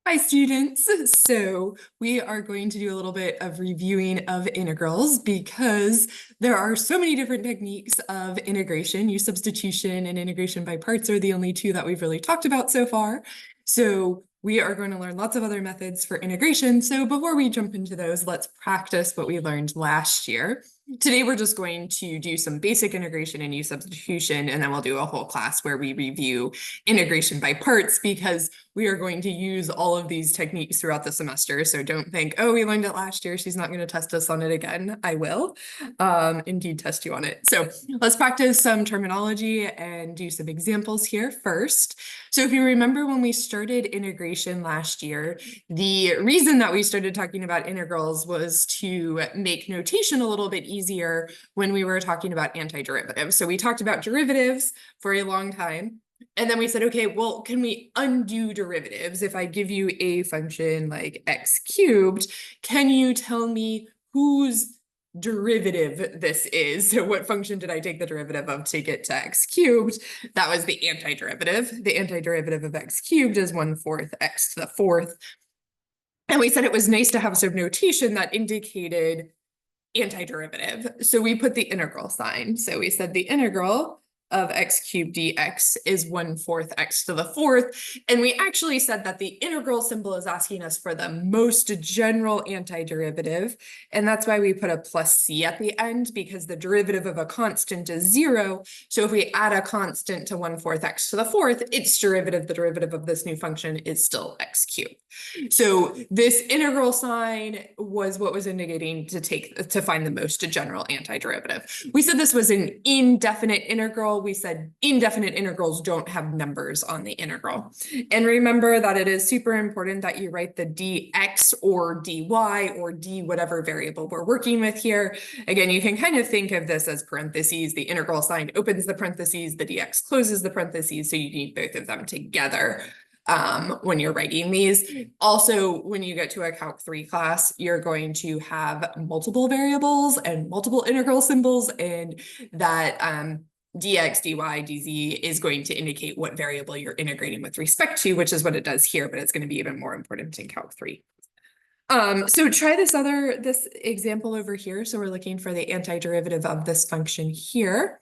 Hi students. So we are going to do a little bit of reviewing of integrals because there are so many different techniques of integration. U-substitution and integration by parts are the only two that we've really talked about so far. So we are going to learn lots of other methods for integration. So before we jump into those, let's practice what we learned last year. Today, we're just going to do some basic integration and u-substitution, and then we'll do a whole class where we review integration by parts because we are going to use all of these techniques throughout the semester. So don't think, oh, we learned it last year, she's not going to test us on it again. I will indeed test you on it. So let's practice some terminology and do some examples here first. So if you remember when we started integration last year, the reason that we started talking about integrals was to make notation a little bit easier when we were talking about antiderivatives. So we talked about derivatives for a long time. And then we said, okay, well, can we undo derivatives? If I give you a function like x cubed, can you tell me whose derivative this is? So what function did I take the derivative of to get to x cubed? That was the antiderivative. The antiderivative of x cubed is 1/4 x to the fourth. And we said it was nice to have some notation that indicated antiderivative. So we put the integral sign. So we said the integral of x cubed dx is 1/4 x to the fourth. And we actually said that the integral symbol is asking us for the most general antiderivative. And that's why we put a plus c at the end, because the derivative of a constant is 0. So if we add a constant to 1/4 x to the fourth, its derivative, the derivative of this new function, is still x cubed. So this integral sign was what was indicating to find the most general antiderivative. We said this was an indefinite integral. We said indefinite integrals don't have numbers on the integral. And remember that it is super important that you write the dx or dy or d whatever variable we're working with here. Again, you can kind of think of this as parentheses. The integral sign opens the parentheses, the dx closes the parentheses, so you need both of them together when you're writing these. Also, when you get to a Calc 3 class, you're going to have multiple variables and multiple integral symbols, and that dx, dy, dz is going to indicate what variable you're integrating with respect to, which is what it does here, but it's going to be even more important in Calc 3. So try this example over here. So we're looking for the antiderivative of this function here.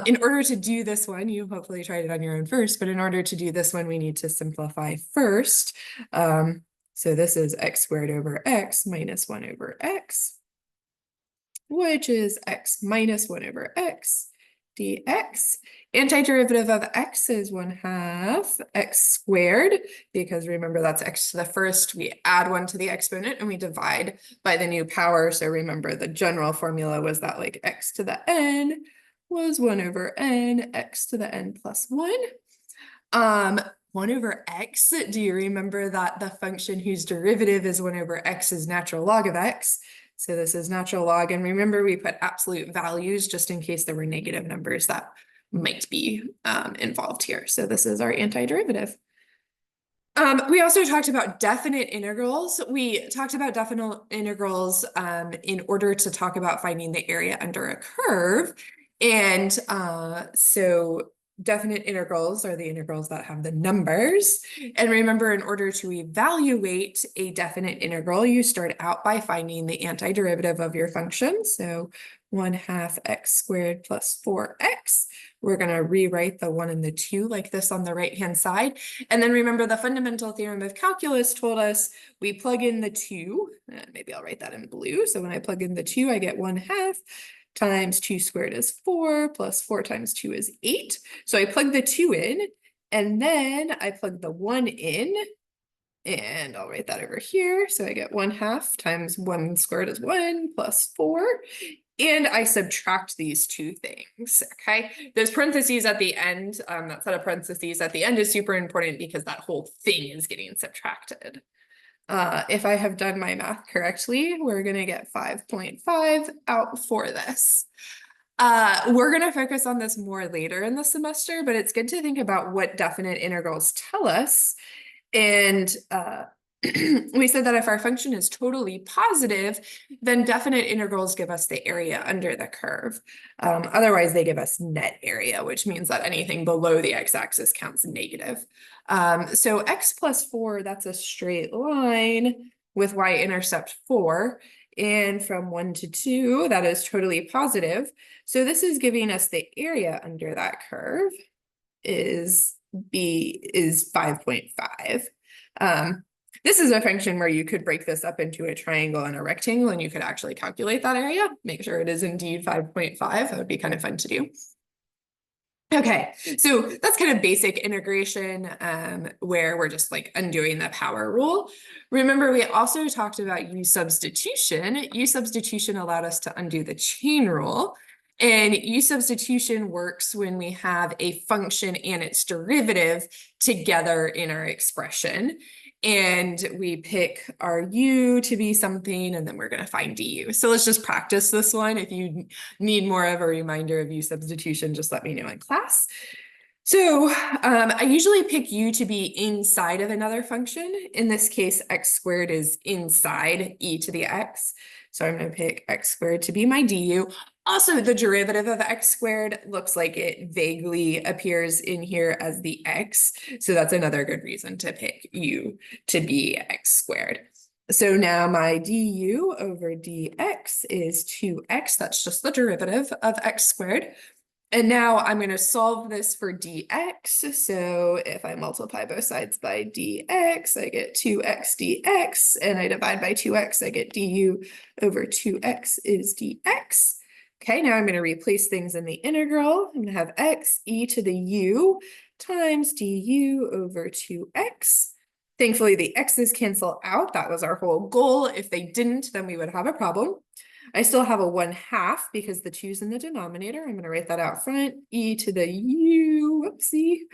In order to do this one, you hopefully tried it on your own first, but in order to do this one, we need to simplify first. So this is x squared over x minus 1 over x, which is x minus 1 over x dx. Antiderivative of x is 1/2 x squared, because remember that's x to the first. We add 1 to the exponent and we divide by the new power. So remember the general formula was that like x to the n was 1 over n, x to the n plus 1. 1 over x, do you remember that the function whose derivative is 1 over x is natural log of x? So this is natural log, and remember we put absolute values just in case there were negative numbers that might be involved here. So this is our antiderivative. We also talked about definite integrals. We talked about definite integrals in order to talk about finding the area under a curve. And so definite integrals are the integrals that have the numbers. And remember, in order to evaluate a definite integral, you start out by finding the antiderivative of your function. So 1/2 x squared plus 4x. We're going to rewrite the 1 and the 2 like this on the right-hand side. And then remember, the fundamental theorem of calculus told us we plug in the 2. Maybe I'll write that in blue. So when I plug in the 2, I get 1/2 times 2 squared is 4, plus 4 times 2 is 8. So I plug the 2 in, and then I plug the 1 in, and I'll write that over here. So I get 1/2 times 1 squared is 1, plus 4. And I subtract these two things, okay? Those parentheses at the end, that set of parentheses at the end is super important because that whole thing is getting subtracted. If I have done my math correctly, we're gonna get 5.5 out for this. We're gonna focus on this more later in the semester, but it's good to think about what definite integrals tell us. And we said that if our function is totally positive, then definite integrals give us the area under the curve. Otherwise, they give us net area, which means that anything below the x-axis counts negative. So x plus 4, that's a straight line with y-intercept 4. And from 1 to 2, that is totally positive. So this is giving us the area under that curve is 5.5. This is a function where you could break this up into a triangle and a rectangle, and you could actually calculate that area, make sure it is indeed 5.5. That would be kind of fun to do. Okay, so that's kind of basic integration where we're just like undoing the power rule. Remember, we also talked about u-substitution. U-substitution allowed us to undo the chain rule. And u-substitution works when we have a function and its derivative together in our expression. And we pick our u to be something, and then we're going to find du. So let's just practice this one. If you need more of a reminder of u-substitution, just let me know in class. So I usually pick u to be inside of another function. In this case, x squared is inside e to the x. So I'm going to pick x squared to be my du. Also, the derivative of x squared looks like it vaguely appears in here as the x. So that's another good reason to pick u to be x squared. So now my du over dx is 2x. That's just the derivative of x squared. And now I'm going to solve this for dx. So if I multiply both sides by dx, I get 2x dx, and I divide by 2x, I get du over 2x is dx. Okay, now I'm going to replace things in the integral. I'm going to have x e to the u times du over 2x. Thankfully, the x's cancel out. That was our whole goal. If they didn't, then we would have a problem. I still have a 1/2 because the 2's in the denominator. I'm going to write that out front. E to the u, whoopsie,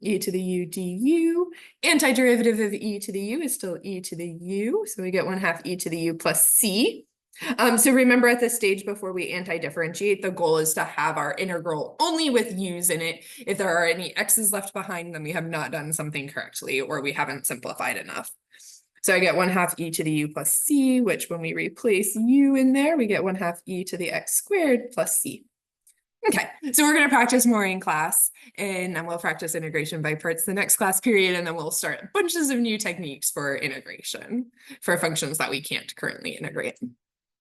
e to the u du. Antiderivative of e to the u is still e to the u. So we get 1/2 e to the u plus c. So remember at this stage before we anti-differentiate, the goal is to have our integral only with u's in it. If there are any x's left behind, then we have not done something correctly or we haven't simplified enough. So I get 1/2 e to the u plus c, which when we replace u in there, we get 1/2 e to the x squared plus c. Okay, so we're going to practice more in class, and then we'll practice integration by parts the next class period, and then we'll start bunches of new techniques for integration for functions that we can't currently integrate.